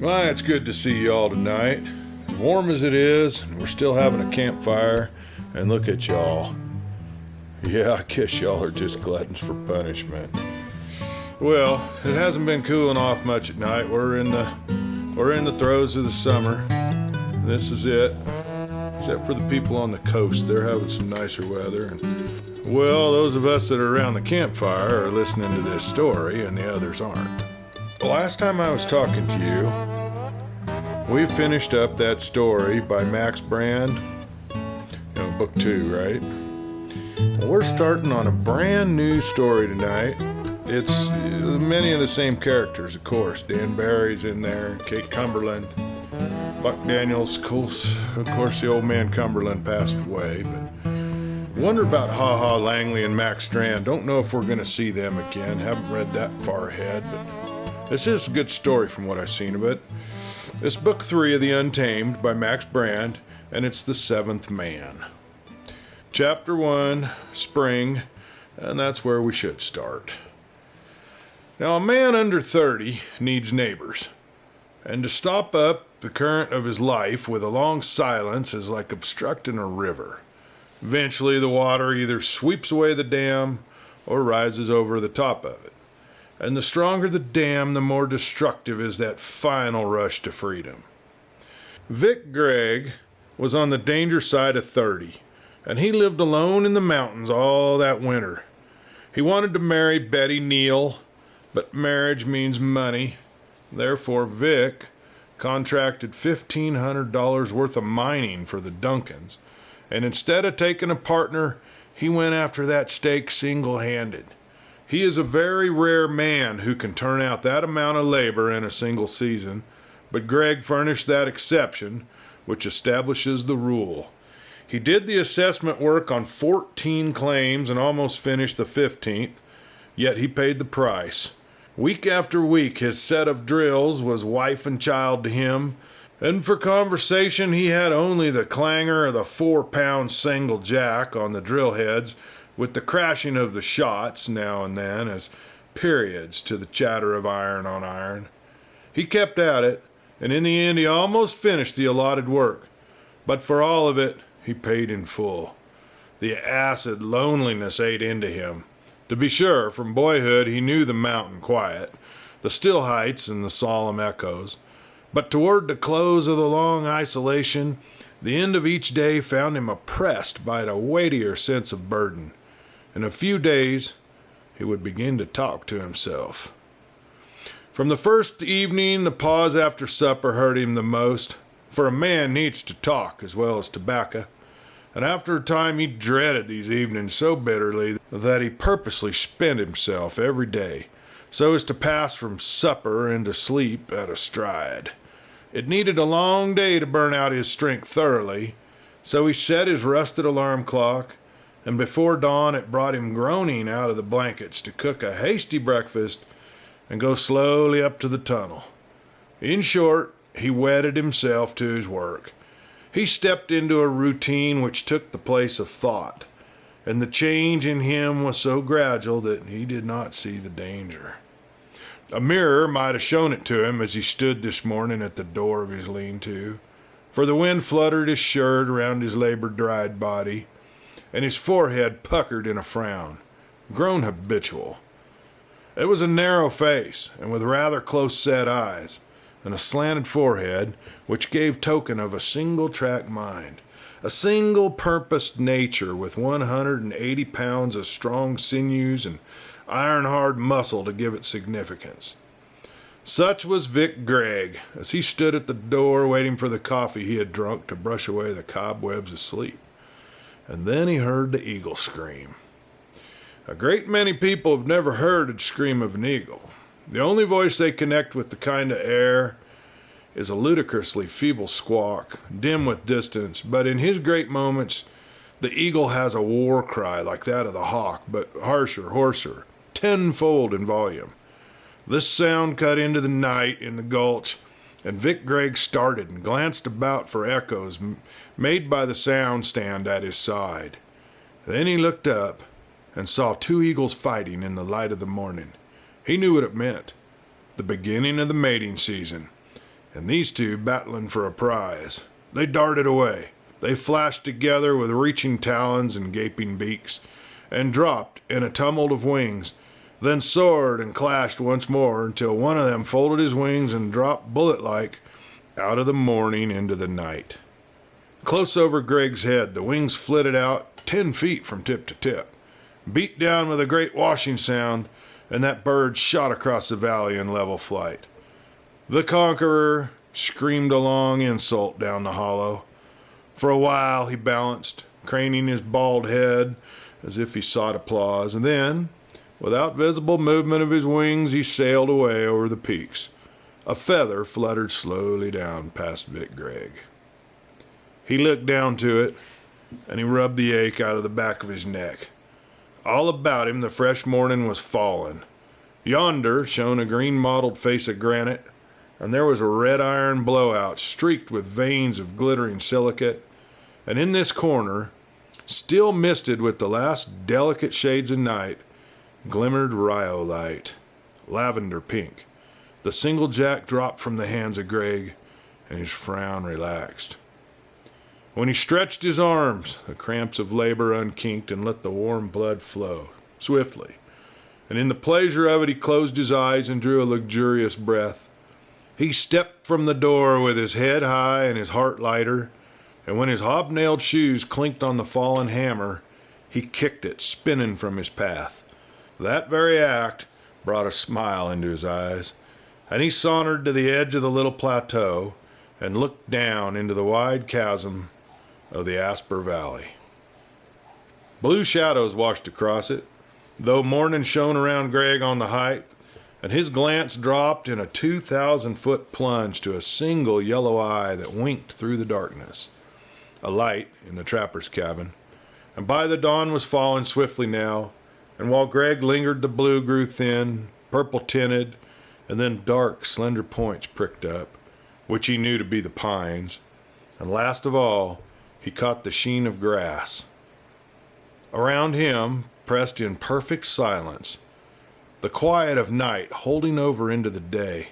Well, it's good to see y'all tonight. Warm as it is, we're still having a campfire, and look at y'all. Yeah, I guess y'all are just gluttons for punishment. Well, it hasn't been cooling off much at night. We're in the throes of the summer. This is it. Except for the people on the coast, they're having some nicer weather. And, well, those of us that are around the campfire are listening to this story, and the others aren't. The last time I was talking to you, we finished up that story by Max Brand. Book 2, right? We're starting on a brand new story tonight. It's many of the same characters, of course. Dan Barry's in there, Kate Cumberland, Buck Daniels, of course the old man Cumberland passed away, but wonder about Ha Ha Langley and Max Strand. Don't know if we're going to see them again. Haven't read that far ahead, but this is a good story from what I've seen of it. It's book 3 of the Untamed by Max Brand, and it's The Seventh Man. Chapter 1, Spring, and that's where we should start. Now, a man under 30 needs neighbors, and to stop up the current of his life with a long silence is like obstructing a river. Eventually, the water either sweeps away the dam or rises over the top of it. And the stronger the dam, the more destructive is that final rush to freedom. Vic Gregg was on the danger side of 30, and he lived alone in the mountains all that winter. He wanted to marry Betty Neal, but marriage means money. Therefore, Vic contracted $1,500 worth of mining for the Duncans, and instead of taking a partner, he went after that stake single-handed. He is a very rare man who can turn out that amount of labor in a single season, but Gregg furnished that exception, which establishes the rule. He did the assessment work on 14 claims and almost finished the 15th, yet he paid the price. Week after week, his set of drills was wife and child to him, and for conversation he had only the clangor of the 4-pound single jack on the drill heads, with the crashing of the shots now and then as periods to the chatter of iron on iron. He kept at it, and in the end he almost finished the allotted work, but for all of it he paid in full. The acid loneliness ate into him. To be sure, from boyhood he knew the mountain quiet, the still heights and the solemn echoes, but toward the close of the long isolation, the end of each day found him oppressed by a weightier sense of burden. In a few days, he would begin to talk to himself. From the first evening, the pause after supper hurt him the most, for a man needs to talk as well as tobacco, and after a time he dreaded these evenings so bitterly that he purposely spent himself every day, so as to pass from supper into sleep at a stride. It needed a long day to burn out his strength thoroughly, so he set his rusted alarm clock, and before dawn it brought him groaning out of the blankets to cook a hasty breakfast and go slowly up to the tunnel. In short, he wedded himself to his work. He stepped into a routine which took the place of thought, and the change in him was so gradual that he did not see the danger. A mirror might have shown it to him as he stood this morning at the door of his lean-to, for the wind fluttered his shirt around his labor-dried body, and his forehead puckered in a frown, grown habitual. It was a narrow face, and with rather close-set eyes, and a slanted forehead, which gave token of a single-track mind, a single-purposed nature with 180 pounds of strong sinews and iron-hard muscle to give it significance. Such was Vic Gregg, as he stood at the door waiting for the coffee he had drunk to brush away the cobwebs of sleep. And then he heard the eagle scream. A great many people have never heard the scream of an eagle. The only voice they connect with the kind of air is a ludicrously feeble squawk, dim with distance, but in his great moments, the eagle has a war cry like that of the hawk, but harsher, hoarser, tenfold in volume. This sound cut into the night in the gulch, and Vic Gregg started and glanced about for echoes made by the sound stand at his side. Then he looked up and saw 2 eagles fighting in the light of the morning. He knew what it meant, the beginning of the mating season. and these two battling for a prize. They darted away. They flashed together with reaching talons and gaping beaks, and dropped in a tumult of wings, then soared and clashed once more until one of them folded his wings and dropped bullet-like out of the morning into the night. Close over Greg's head, the wings flitted out 10 feet from tip to tip, beat down with a great washing sound, and that bird shot across the valley in level flight. The conqueror screamed a long insult down the hollow. For a while he balanced, craning his bald head as if he sought applause, and then, without visible movement of his wings, he sailed away over the peaks. A feather fluttered slowly down past Vic Gregg. He looked down to it, and he rubbed the ache out of the back of his neck. All about him the fresh morning was falling. Yonder shone a green-mottled face of granite, and there was a red iron blowout streaked with veins of glittering silicate, and in this corner, still misted with the last delicate shades of night, glimmered rhyolite, lavender pink. The single jack dropped from the hands of Gregg, and his frown relaxed. When he stretched his arms, the cramps of labor unkinked and let the warm blood flow, swiftly. And in the pleasure of it he closed his eyes and drew a luxurious breath. He stepped from the door with his head high and his heart lighter, and when his hobnailed shoes clinked on the fallen hammer, he kicked it, spinning from his path. That very act brought a smile into his eyes, and he sauntered to the edge of the little plateau and looked down into the wide chasm of the Asper Valley. Blue shadows washed across it, though morning shone around Gregg on the height, and his glance dropped in a 2,000-foot plunge to a single yellow eye that winked through the darkness. A light in the trapper's cabin, and by the dawn was falling swiftly now, and while Gregg lingered the blue grew thin, purple-tinted, and then dark, slender points pricked up, which he knew to be the pines, and last of all, he caught the sheen of grass. Around him, pressed in perfect silence, the quiet of night holding over into the day,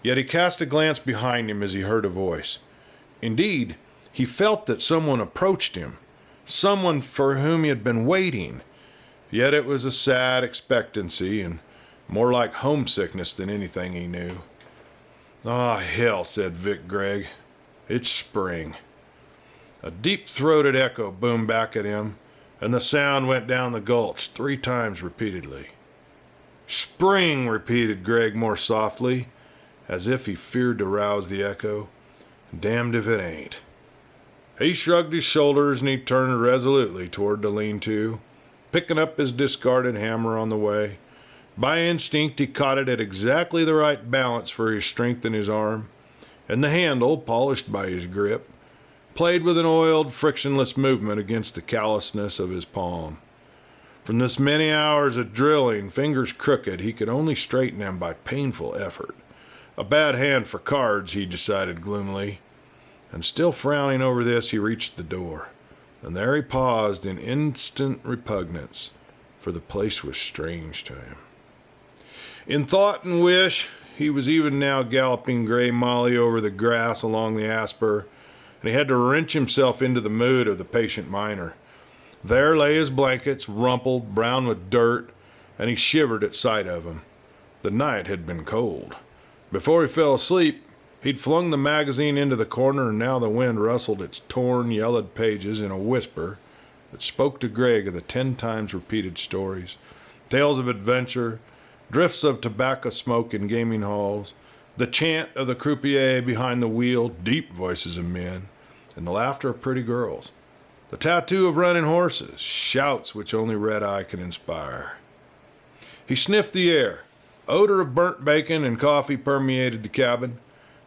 yet he cast a glance behind him as he heard a voice. Indeed, he felt that someone approached him, someone for whom he had been waiting, yet it was a sad expectancy and more like homesickness than anything he knew. "Ah, hell," said Vic Gregg. "It's spring." A deep-throated echo boomed back at him, and the sound went down the gulch 3 times repeatedly. "Spring," repeated Gregg more softly, as if he feared to rouse the echo. "Damned if it ain't." He shrugged his shoulders and he turned resolutely toward the lean-to, picking up his discarded hammer on the way. By instinct he caught it at exactly the right balance for his strength in his arm, and the handle, polished by his grip, played with an oiled, frictionless movement against the callousness of his palm. From this many hours of drilling, fingers crooked, he could only straighten them by painful effort. A bad hand for cards, he decided gloomily. And still frowning over this, he reached the door. And there he paused in instant repugnance, for the place was strange to him. In thought and wish, he was even now galloping Gray Molly over the grass along the Asper, and he had to wrench himself into the mood of the patient miner. There lay his blankets, rumpled, brown with dirt, and he shivered at sight of them. The night had been cold. Before he fell asleep, he'd flung the magazine into the corner, and now the wind rustled its torn, yellowed pages in a whisper that spoke to Gregg of the 10 times repeated stories, tales of adventure, drifts of tobacco smoke in gaming halls, the chant of the croupier behind the wheel, deep voices of men, and the laughter of pretty girls. The tattoo of running horses, shouts which only red-eye can inspire. He sniffed the air. Odor of burnt bacon and coffee permeated the cabin.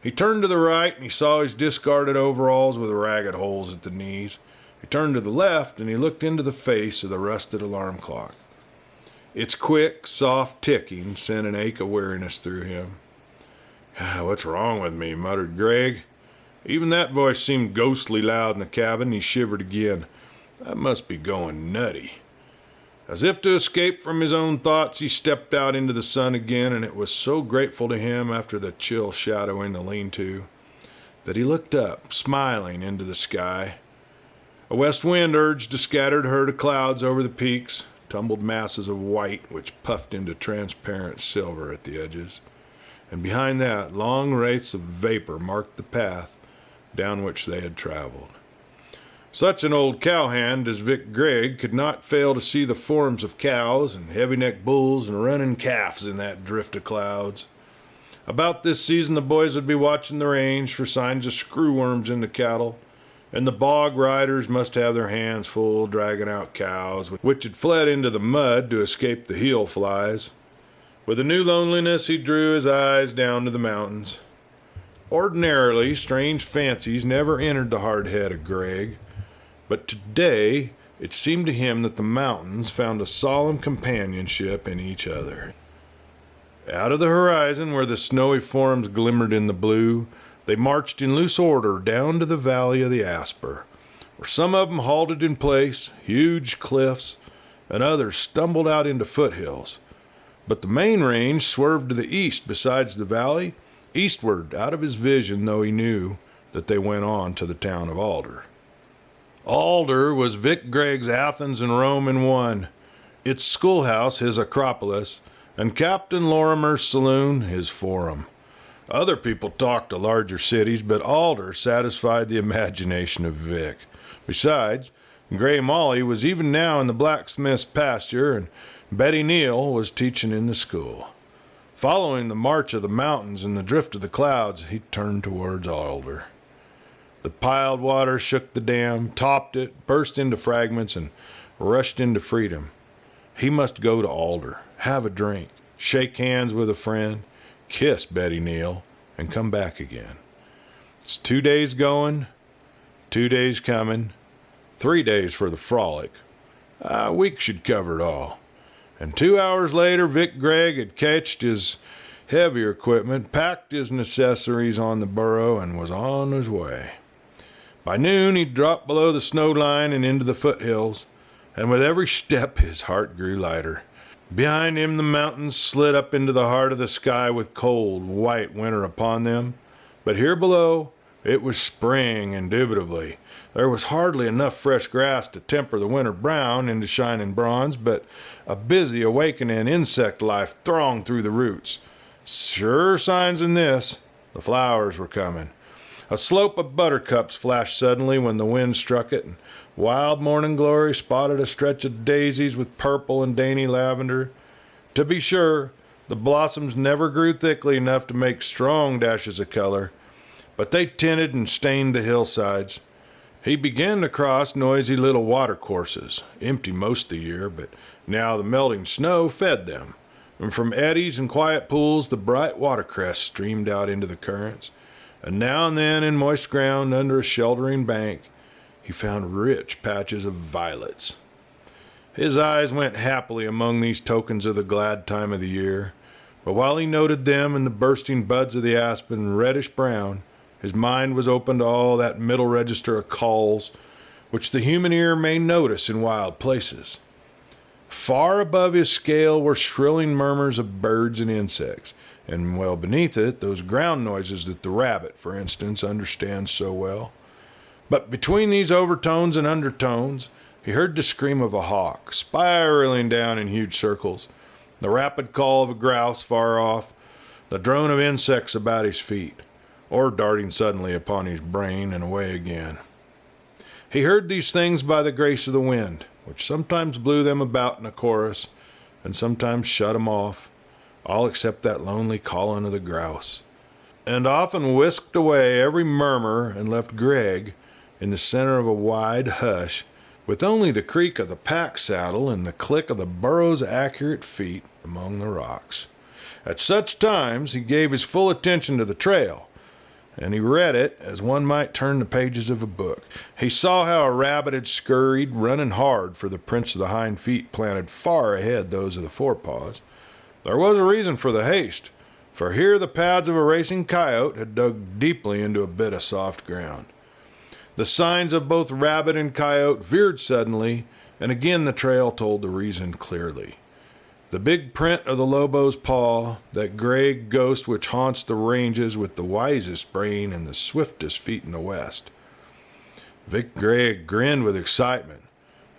He turned to the right and he saw his discarded overalls with ragged holes at the knees. He turned to the left and he looked into the face of the rusted alarm clock. Its quick, soft ticking sent an ache of weariness through him. "What's wrong with me?" muttered Gregg. Even that voice seemed ghostly loud in the cabin. He shivered again. "I must be going nutty." As if to escape from his own thoughts, he stepped out into the sun again, and it was so grateful to him after the chill shadow in the lean-to that he looked up, smiling into the sky. A west wind urged a scattered herd of clouds over the peaks, tumbled masses of white which puffed into transparent silver at the edges, and behind that, long wraiths of vapor marked the path down which they had traveled. Such an old cowhand as Vic Gregg could not fail to see the forms of cows and heavy-necked bulls and running calves in that drift of clouds. About this season the boys would be watching the range for signs of screwworms in the cattle, and the bog riders must have their hands full dragging out cows which had fled into the mud to escape the heel flies. With a new loneliness he drew his eyes down to the mountains. Ordinarily, strange fancies never entered the hard head of Gregg, but today it seemed to him that the mountains found a solemn companionship in each other. Out of the horizon, where the snowy forms glimmered in the blue, they marched in loose order down to the valley of the Asper, where some of them halted in place, huge cliffs, and others stumbled out into foothills. But the main range swerved to the east besides the valley, eastward out of his vision, though he knew that they went on to the town of Alder. Alder was Vic Gregg's Athens and Rome in one, its schoolhouse his Acropolis, and Captain Lorimer's saloon his forum. Other people talked of larger cities, but Alder satisfied the imagination of Vic. Besides, Grey Molly was even now in the blacksmith's pasture, and Betty Neal was teaching in the school. Following the march of the mountains and the drift of the clouds, he turned towards Alder. The piled water shook the dam, topped it, burst into fragments, and rushed into freedom. He must go to Alder, have a drink, shake hands with a friend, kiss Betty Neal, and come back again. It's 2 days going, 2 days coming, 3 days for the frolic. A week should cover it all. And 2 hours later, Vic Gregg had cached his heavier equipment, packed his necessaries on the burro, and was on his way. By noon, he dropped below the snow line and into the foothills, and with every step his heart grew lighter. Behind him, the mountains slid up into the heart of the sky with cold, white winter upon them. But here below, it was spring, indubitably. There was hardly enough fresh grass to temper the winter brown into shining bronze, but a busy, awakening insect life thronged through the roots. Sure signs in this. The flowers were coming. A slope of buttercups flashed suddenly when the wind struck it, and wild morning glory spotted a stretch of daisies with purple and dainty lavender. To be sure, the blossoms never grew thickly enough to make strong dashes of color, but they tinted and stained the hillsides. He began to cross noisy little watercourses, empty most of the year, but now the melting snow fed them, and from eddies and quiet pools the bright watercress streamed out into the currents, and now and then in moist ground under a sheltering bank he found rich patches of violets. His eyes went happily among these tokens of the glad time of the year, but while he noted them and the bursting buds of the aspen reddish-brown, his mind was open to all that middle register of calls which the human ear may notice in wild places. Far above his scale were shrilling murmurs of birds and insects, and well beneath it those ground noises that the rabbit, for instance, understands so well. But between these overtones and undertones, he heard the scream of a hawk, spiraling down in huge circles, the rapid call of a grouse far off, the drone of insects about his feet, or darting suddenly upon his brain and away again. He heard these things by the grace of the wind, which sometimes blew them about in a chorus, and sometimes shut them off, all except that lonely calling of the grouse, and often whisked away every murmur and left Gregg in the center of a wide hush, with only the creak of the pack saddle and the click of the burro's accurate feet among the rocks. At such times he gave his full attention to the trail, and he read it as one might turn the pages of a book. He saw how a rabbit had scurried, running hard, for the prints of the hind feet planted far ahead those of the forepaws. There was a reason for the haste, for here the pads of a racing coyote had dug deeply into a bit of soft ground. The signs of both rabbit and coyote veered suddenly and again the trail told the reason clearly. The big print of the Lobo's paw, that gray ghost which haunts the ranges with the wisest brain and the swiftest feet in the West. Vic Gregg grinned with excitement.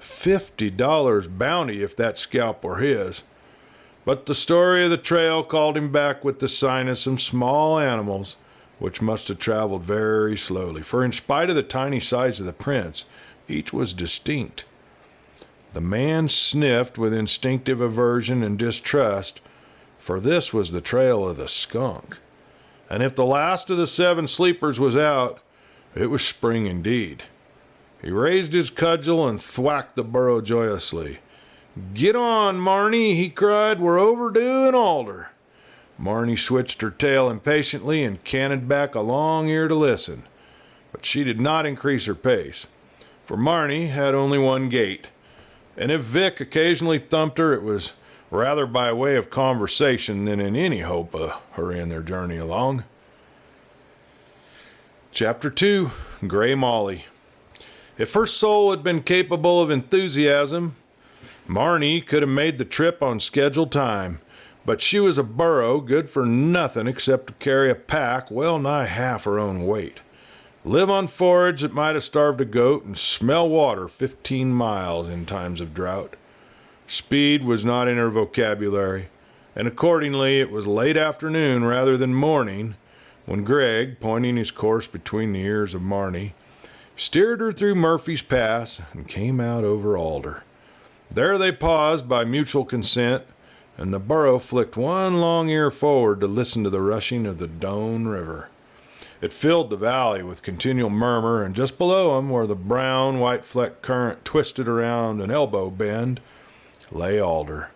$50 bounty if that scalp were his. But the story of the trail called him back with the sign of some small animals, which must have traveled very slowly, for in spite of the tiny size of the prints, each was distinct. The man sniffed with instinctive aversion and distrust, for this was the trail of the skunk. And if the last of the 7 sleepers was out, it was spring indeed. He raised his cudgel and thwacked the burro joyously. "Get on, Marnie," he cried. "We're overdue in Alder." Marnie switched her tail impatiently and canted back a long ear to listen. But she did not increase her pace, for Marnie had only one gait, and if Vic occasionally thumped her, it was rather by way of conversation than in any hope of hurrying their journey along. Chapter 2, Gray Molly. If her soul had been capable of enthusiasm, Marnie could have made the trip on scheduled time, but she was a burro good for nothing except to carry a pack well nigh half her own weight, live on forage that might have starved a goat, and smell water 15 miles in times of drought. Speed was not in her vocabulary, and accordingly it was late afternoon rather than morning when Gregg, pointing his course between the ears of Marnie, steered her through Murphy's Pass and came out over Alder. There they paused by mutual consent, and the burro flicked one long ear forward to listen to the rushing of the Doane River. It filled the valley with continual murmur, and just below him, where the brown, white-flecked current twisted around an elbow bend, lay Alder,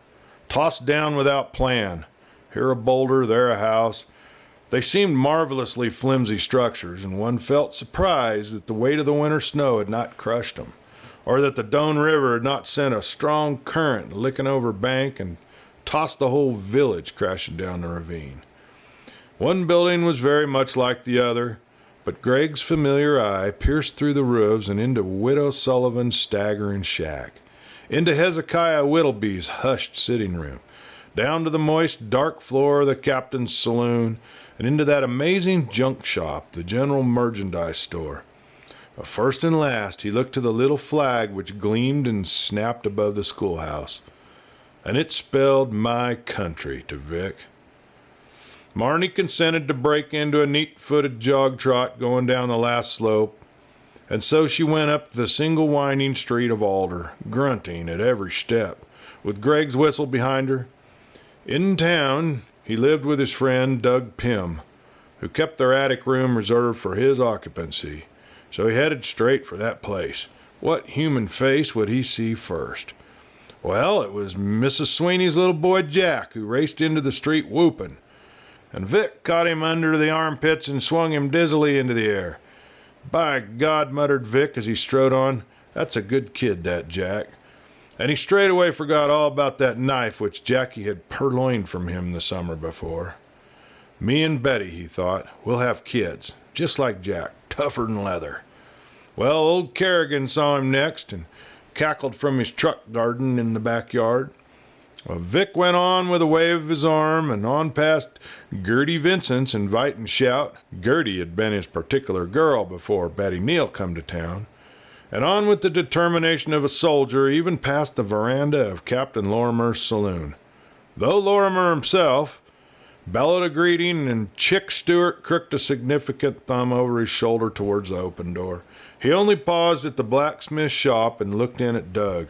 tossed down without plan. Here a boulder, there a house. They seemed marvelously flimsy structures, and one felt surprised that the weight of the winter snow had not crushed them, or that the Doane River had not sent a strong current licking over bank and tossed the whole village crashing down the ravine. One building was very much like the other, but Gregg's familiar eye pierced through the roofs and into Widow Sullivan's staggering shack, into Hezekiah Whittleby's hushed sitting room, down to the moist, dark floor of the captain's saloon, and into that amazing junk shop, the general merchandise store. But first and last, he looked to the little flag which gleamed and snapped above the schoolhouse, and it spelled "My Country" to Vic. Marnie consented to break into a neat-footed jog trot going down the last slope, and so she went up the single winding street of Alder, grunting at every step, with Gregg's whistle behind her. In town, he lived with his friend Doug Pym, who kept their attic room reserved for his occupancy. So he headed straight for that place. What human face would he see first? Well, it was Mrs. Sweeney's little boy Jack, who raced into the street whooping, and Vic caught him under the armpits and swung him dizzily into the air. "By God," muttered Vic as he strode on, "that's a good kid, that Jack." And he straightway forgot all about that knife which Jackie had purloined from him the summer before. Me and Betty, he thought, we'll have kids, just like Jack, tougher than leather. Well, old Kerrigan saw him next and cackled from his truck garden in the backyard. Vic went on with a wave of his arm and on past Gertie Vincent's inviting shout. Gertie had been his particular girl before Betty Neal come to town. And on with the determination of a soldier, even past the veranda of Captain Lorimer's saloon. Though Lorimer himself bellowed a greeting and Chick Stewart crooked a significant thumb over his shoulder towards the open door, he only paused at the blacksmith's shop and looked in at Doug,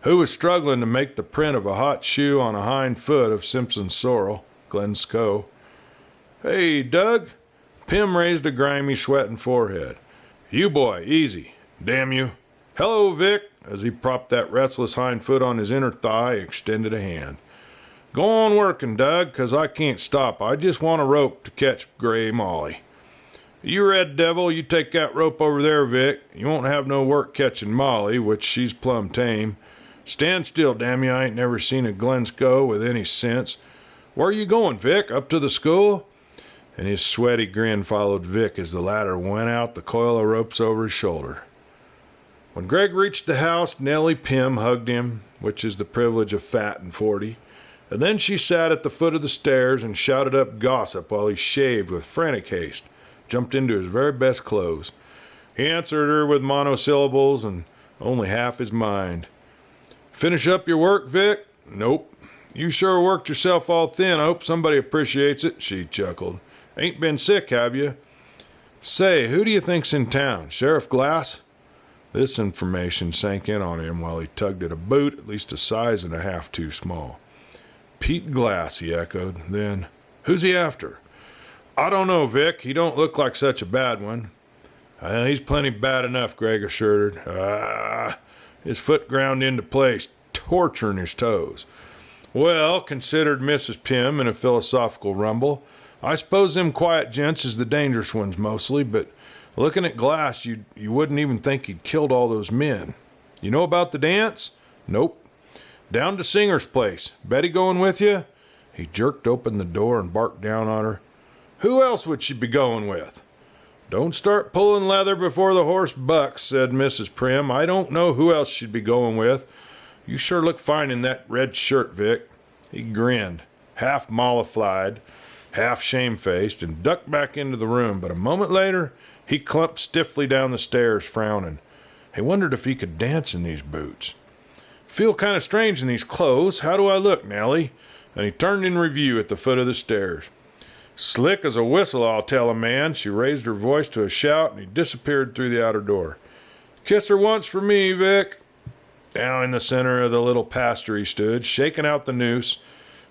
who was struggling to make the print of a hot shoe on a hind foot of Simpson's sorrel, Glencoe. "Hey, Doug." Pym raised a grimy, sweating forehead. "You boy, easy. Damn you." "Hello, Vic." As he propped that restless hind foot on his inner thigh, he extended a hand. "Go on working, Doug, 'cause I can't stop. I just want a rope to catch Gray Molly." "You red devil, you take that rope over there, Vic. You won't have no work catching Molly, which she's plumb tame. Stand still, damn you. I ain't never seen a Glencoe with any sense. Where you going, Vic? Up to the school?" And his sweaty grin followed Vic as the latter went out the coil of ropes over his shoulder. When Greg reached the house, Nellie Pym hugged him, which is the privilege of fat and 40, and then she sat at the foot of the stairs and shouted up gossip while he shaved with frantic haste, jumped into his very best clothes. He answered her with monosyllables and only half his mind. "Finish up your work, Vic?" "Nope." "You sure worked yourself all thin. I hope somebody appreciates it," she chuckled. "Ain't been sick, have you?" "Say, who do you think's in town? Sheriff Glass?" This information sank in on him while he tugged at a boot at least a size and a half too small. "Pete Glass," he echoed. Then, "Who's he after?" "I don't know, Vic. He don't look like such a bad one." "He's plenty bad enough," Greg assured her. His foot ground into place, torturing his toes. "Well," considered Mrs. Pym in a philosophical rumble, "I suppose them quiet gents is the dangerous ones mostly, but looking at Glass, you wouldn't even think he'd killed all those men. You know about the dance?" "Nope." "Down to Singer's place. Betty going with you?" He jerked open the door and barked down on her. "Who else would she be going with?" "Don't start pulling leather before the horse bucks," said Mrs. Pym. "I don't know who else she'd be going with. You sure look fine in that red shirt, Vic." He grinned, half mollified, half shamefaced, and ducked back into the room, but a moment later he clumped stiffly down the stairs, frowning. He wondered if he could dance in these boots. "Feel kind of strange in these clothes. How do I look, Nellie?" And he turned in review at the foot of the stairs. "Slick as a whistle, I'll tell a man." She raised her voice to a shout, and he disappeared through the outer door. "Kiss her once for me, Vic." Now in the center of the little pasture he stood, shaking out the noose,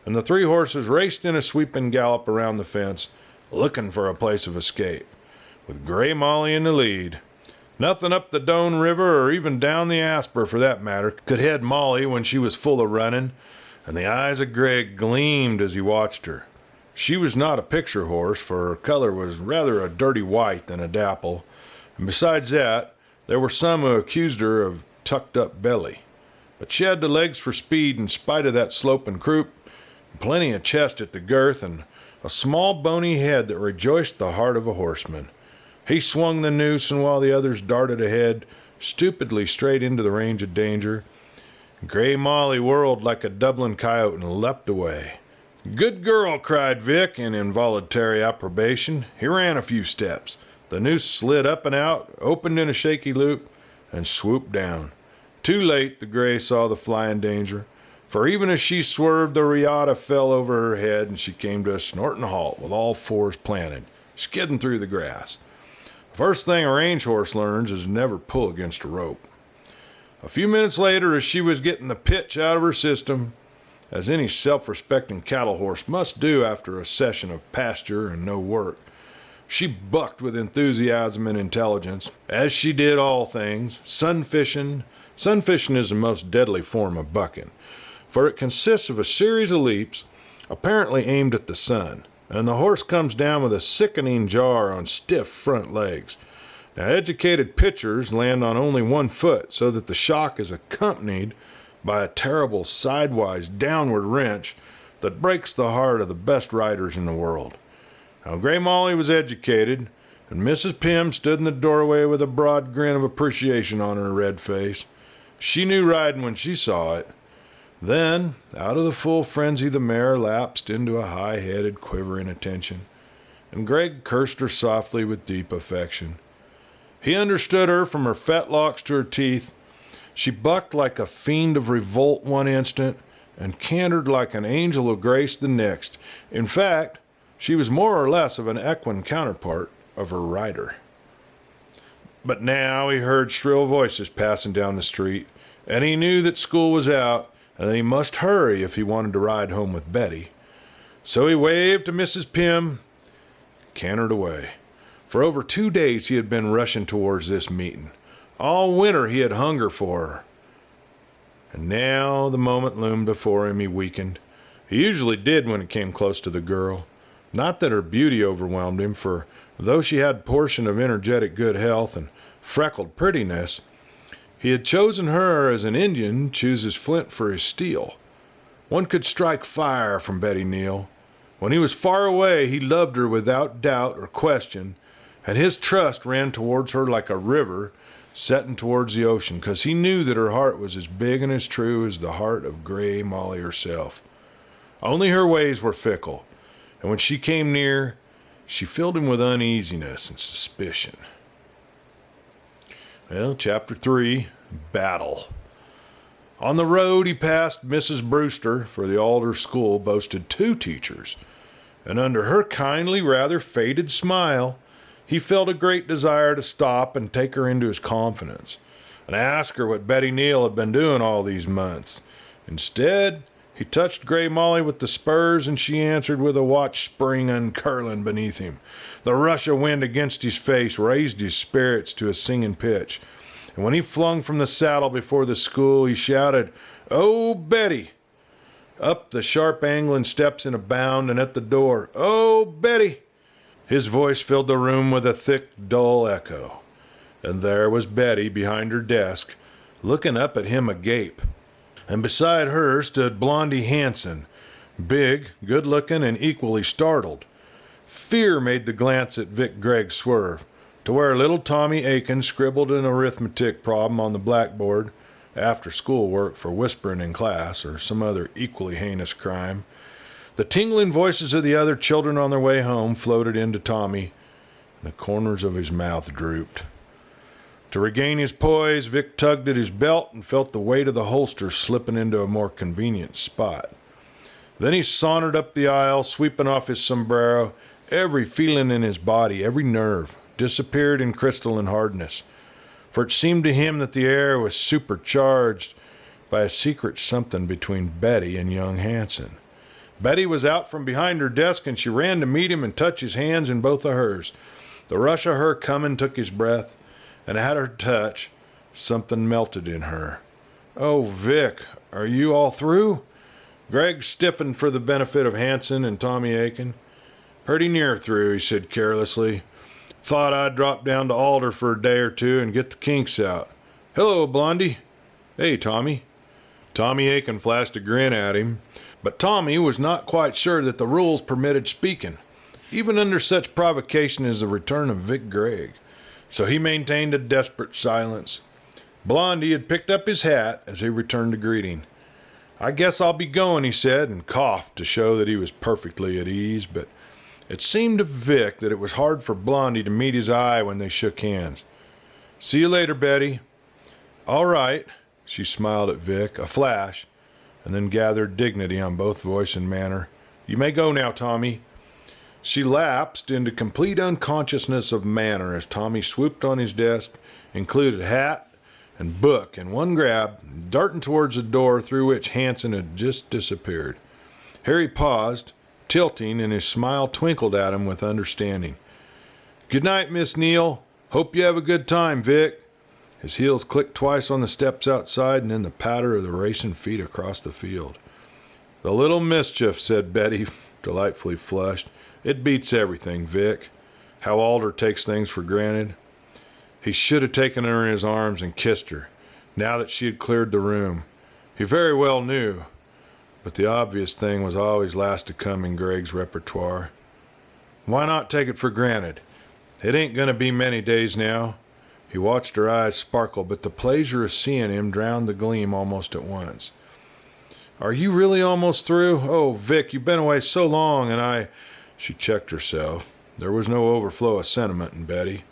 and the three horses raced in a sweeping gallop around the fence, looking for a place of escape, with Gray Molly in the lead. Nothing up the Doane River, or even down the Asper for that matter, could head Molly when she was full of running, and the eyes of Greg gleamed as he watched her. She was not a picture horse, for her color was rather a dirty white than a dapple, and besides that, there were some who accused her of tucked-up belly. But she had the legs for speed in spite of that sloping croup, plenty of chest at the girth, and a small bony head that rejoiced the heart of a horseman. He swung the noose, and while the others darted ahead, stupidly straight into the range of danger, Gray Molly whirled like a Dublin coyote and leapt away. "Good girl," cried Vic in involuntary approbation. He ran a few steps. The noose slid up and out, opened in a shaky loop, and swooped down. Too late, the Gray saw the flying danger, for even as she swerved, the riata fell over her head, and she came to a snorting halt with all fours planted, skidding through the grass. First thing a range horse learns is never pull against a rope. A few minutes later, as she was getting the pitch out of her system, as any self-respecting cattle horse must do after a session of pasture and no work, she bucked with enthusiasm and intelligence, as she did all things, sunfishing. Sunfishing is the most deadly form of bucking, for it consists of a series of leaps, apparently aimed at the sun, and the horse comes down with a sickening jar on stiff front legs. Now, educated pitchers land on only one foot, so that the shock is accompanied by a terrible sidewise downward wrench that breaks the heart of the best riders in the world. Now, Gray Molly was educated, and Mrs. Pym stood in the doorway with a broad grin of appreciation on her red face. She knew riding when she saw it. Then, out of the full frenzy, the mare lapsed into a high-headed, quivering attention, and Greg cursed her softly with deep affection. He understood her from her fetlocks to her teeth. She bucked like a fiend of revolt one instant, and cantered like an angel of grace the next. In fact, she was more or less of an equine counterpart of her rider. But now he heard shrill voices passing down the street, and he knew that school was out, and that he must hurry if he wanted to ride home with Betty. So he waved to Mrs. Pym, cantered away. For over 2 days he had been rushing towards this meeting. All winter he had hungered for her. And now the moment loomed before him. He weakened. He usually did when it came close to the girl. Not that her beauty overwhelmed him, for though she had portion of energetic good health and freckled prettiness, he had chosen her as an Indian chooses flint for his steel. One could strike fire from Betty Neal. When he was far away, he loved her without doubt or question, and his trust ran towards her like a river, setting towards the ocean, 'cause he knew that her heart was as big and as true as the heart of Gray Molly herself. Only her ways were fickle, and when she came near, she filled him with uneasiness and suspicion. Well, Chapter 3, Battle. On the road, he passed Mrs. Brewster, for the Alder school boasted 2 teachers, and under her kindly, rather faded smile, he felt a great desire to stop and take her into his confidence, and ask her what Betty Neal had been doing all these months. Instead, he touched Gray Molly with the spurs, and she answered with a watch spring uncurling beneath him. The rush of wind against his face raised his spirits to a singing pitch, and when he flung from the saddle before the school, he shouted, "Oh, Betty!" Up the sharp angling steps in a bound, and at the door, "Oh, Betty!" His voice filled the room with a thick, dull echo, and there was Betty behind her desk, looking up at him agape. And beside her stood Blondie Hanson, big, good-looking, and equally startled. Fear made the glance at Vic Gregg swerve, to where little Tommy Aiken scribbled an arithmetic problem on the blackboard, after school work for whispering in class, or some other equally heinous crime. The tingling voices of the other children on their way home floated into Tommy, and the corners of his mouth drooped. To regain his poise, Vic tugged at his belt and felt the weight of the holster slipping into a more convenient spot. Then he sauntered up the aisle, sweeping off his sombrero. Every feeling in his body, every nerve, disappeared in crystalline hardness, for it seemed to him that the air was supercharged by a secret something between Betty and young Hanson. Betty was out from behind her desk, and she ran to meet him and touch his hands in both of hers. The rush of her coming took his breath, and at her touch, something melted in her. "Oh, Vic, are you all through?" Gregg stiffened for the benefit of Hanson and Tommy Aiken. "Pretty near through," he said carelessly. "Thought I'd drop down to Alder for a day or 2 and get the kinks out. Hello, Blondie." "Hey, Tommy." Tommy Aiken flashed a grin at him, but Tommy was not quite sure that the rules permitted speaking, even under such provocation as the return of Vic Gregg. So he maintained a desperate silence. Blondie had picked up his hat as he returned the greeting. "I guess I'll be going," he said, and coughed to show that he was perfectly at ease, but it seemed to Vic that it was hard for Blondie to meet his eye when they shook hands. "See you later, Betty." "All right," she smiled at Vic, a flash, and then gathered dignity on both voice and manner. "You may go now, Tommy." She lapsed into complete unconsciousness of manner as Tommy swooped on his desk, included hat and book in one grab, darting towards the door through which Hanson had just disappeared. Harry paused, tilting, and his smile twinkled at him with understanding. "Good night, Miss Neal. Hope you have a good time, Vic." His heels clicked twice on the steps outside, and then the patter of the racing feet across the field. "The little mischief," said Betty, delightfully flushed. "It beats everything, Vic, how Alder takes things for granted." He should have taken her in his arms and kissed her, now that she had cleared the room. He very well knew, but the obvious thing was always last to come in Gregg's repertoire. Why not take it for granted? It ain't going to be many days now. He watched her eyes sparkle, but the pleasure of seeing him drowned the gleam almost at once. "Are you really almost through? Oh, Vic, you've been away so long, and She checked herself. There was no overflow of sentiment in Betty.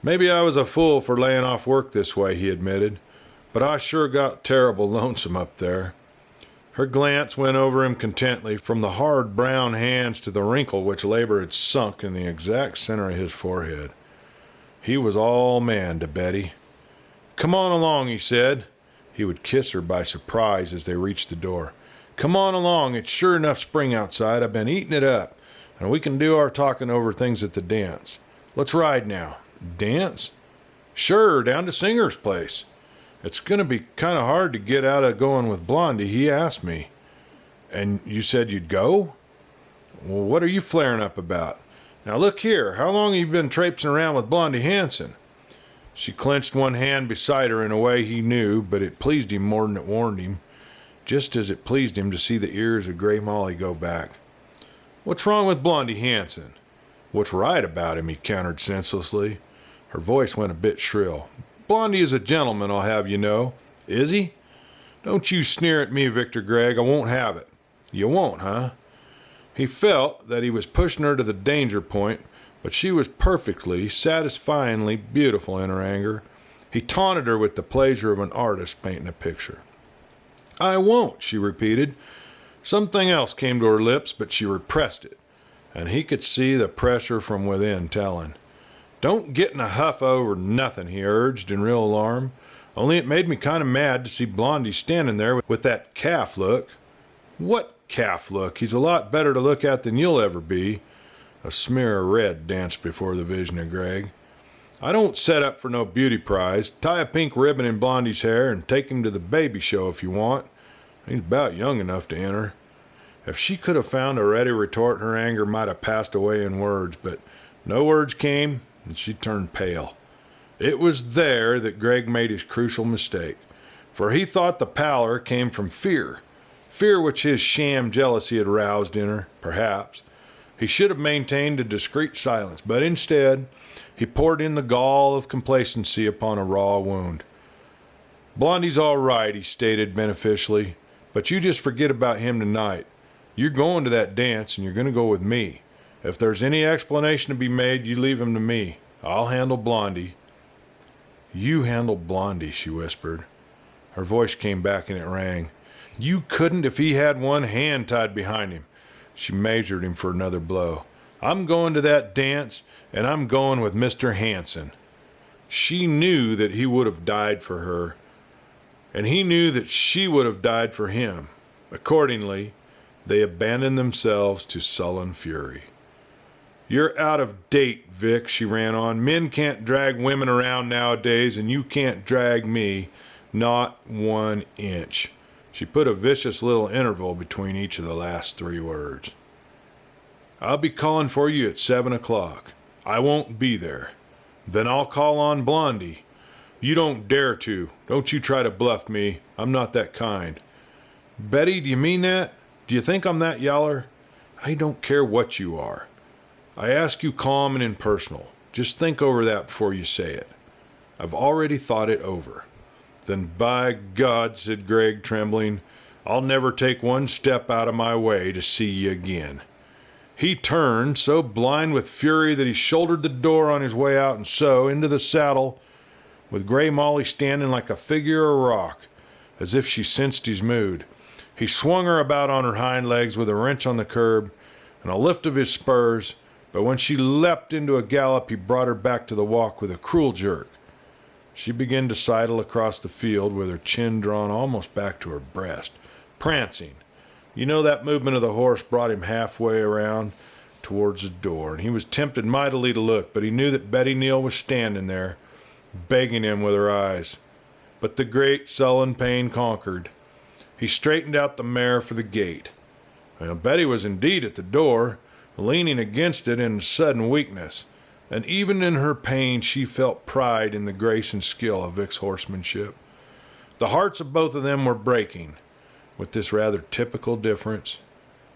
"Maybe I was a fool for laying off work this way," he admitted, "but I sure got terrible lonesome up there." Her glance went over him contently, from the hard brown hands to the wrinkle which labor had sunk in the exact center of his forehead. He was all man to Betty. "Come on along," he said. He would kiss her by surprise as they reached the door. "Come on along. It's sure enough spring outside. I've been eating it up, and we can do our talking over things at the dance. Let's ride now." "Dance?" "Sure, down to Singer's place. It's going to be kind of hard to get out of going with Blondie. He asked me." "And you said you'd go?" "Well, what are you flaring up about? Now look here, how long have you been traipsing around with Blondie Hanson?" She clenched one hand beside her in a way he knew, but it pleased him more than it warned him, just as it pleased him to see the ears of Gray Molly go back. "What's wrong with Blondie Hanson?" "What's right about him?" he countered senselessly. Her voice went a bit shrill. Blondie is a gentleman, I'll have you know. Is he? Don't you sneer at me, Victor Gregg. I won't have it. You won't, huh? He felt that he was pushing her to the danger point, but she was perfectly, satisfyingly beautiful in her anger. He taunted her with the pleasure of an artist painting a picture. I won't, she repeated. Something else came to her lips, but she repressed it, and he could see the pressure from within telling. Don't get in a huff over nothing, he urged in real alarm. Only it made me kind of mad to see Blondie standing there with that calf look. What calf look? He's a lot better to look at than you'll ever be. A smear of red danced before the vision of Gregg. I don't set up for no beauty prize. Tie a pink ribbon in Blondie's hair and take him to the baby show if you want. He's about young enough to enter. If she could have found a ready retort, her anger might have passed away in words, but no words came, and she turned pale. It was there that Gregg made his crucial mistake, for he thought the pallor came from fear which his sham jealousy had roused in her, perhaps. He should have maintained a discreet silence, but instead he poured in the gall of complacency upon a raw wound. Blondie's all right, he stated beneficially, but you just forget about him tonight. You're going to that dance, and you're going to go with me. If there's any explanation to be made, you leave him to me. I'll handle Blondie. You handle Blondie, she whispered. Her voice came back and it rang. You couldn't if he had one hand tied behind him. She measured him for another blow. I'm going to that dance, and I'm going with Mr. Hanson. She knew that he would have died for her, and he knew that she would have died for him. Accordingly, they abandoned themselves to sullen fury. You're out of date, Vic, she ran on. Men can't drag women around nowadays, and you can't drag me, not 1 inch. She put a vicious little interval between each of the last 3 words. I'll be calling for you at 7 o'clock. I won't be there. Then I'll call on Blondie. You don't dare to. Don't you try to bluff me. I'm not that kind. Betty, do you mean that? Do you think I'm that yaller? I don't care what you are. I ask you calm and impersonal. Just think over that before you say it. I've already thought it over. Then by God, said Gregg, trembling, I'll never take 1 step out of my way to see you again. He turned, so blind with fury that he shouldered the door on his way out, and so, into the saddle, with Grey Molly standing like a figure of rock, as if she sensed his mood. He swung her about on her hind legs with a wrench on the curb and a lift of his spurs, but when she leapt into a gallop, he brought her back to the walk with a cruel jerk. She began to sidle across the field with her chin drawn almost back to her breast, prancing. You know, that movement of the horse brought him halfway around towards the door, and he was tempted mightily to look, but he knew that Betty Neal was standing there, begging him with her eyes. But the great sullen pain conquered. He straightened out the mare for the gate. Well, Betty was indeed at the door, leaning against it in sudden weakness, and even in her pain she felt pride in the grace and skill of Vic's horsemanship. The hearts of both of them were breaking, with this rather typical difference,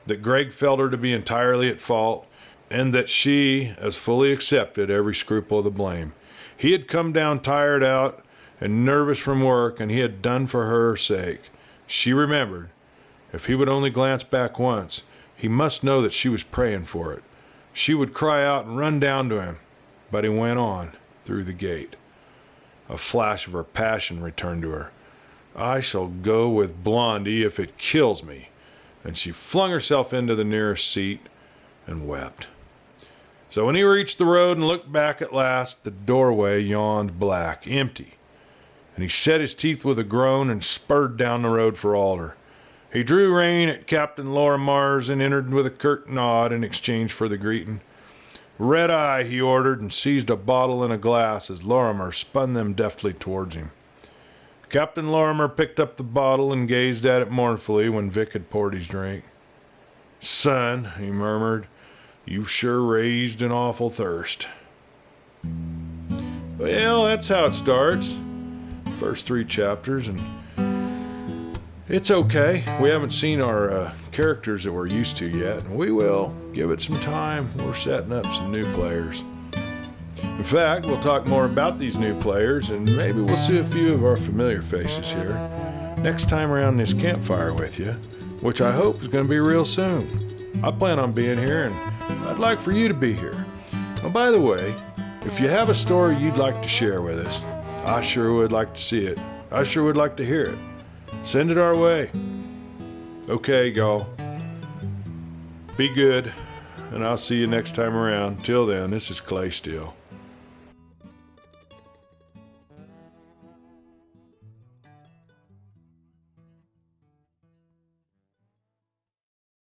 that Gregg felt her to be entirely at fault, and that she as fully accepted every scruple of the blame. He had come down tired out and nervous from work, and he had done for her sake. She remembered. If he would only glance back once, he must know that she was praying for it. She would cry out and run down to him, but he went on through the gate. A flash of her passion returned to her. I shall go with Blondie if it kills me. And she flung herself into the nearest seat and wept. So when he reached the road and looked back at last, the doorway yawned black, empty, and he set his teeth with a groan and spurred down the road for Alder. He drew rein at Captain Lorimer's and entered with a curt nod in exchange for the greeting. Red eye, he ordered, and seized a bottle and a glass as Lorimer spun them deftly towards him. Captain Lorimer picked up the bottle and gazed at it mournfully when Vic had poured his drink. Son, he murmured, you've sure raised an awful thirst. Well, that's how it starts. First 3 chapters, and it's okay. We haven't seen our characters that we're used to yet, and we will. Give it some time. We're setting up some new players. And In fact, we'll talk more about these new players, and maybe we'll see a few of our familiar faces here next time around this campfire with you, which I hope is going to be real soon. I plan on being here, and I'd like for you to be here. Oh, by the way, if you have a story you'd like to share with us, I sure would like to see it. I sure would like to hear it. Send it our way. Okay, y'all. Be good, and I'll see you next time around. Till then, this is Clay Steele.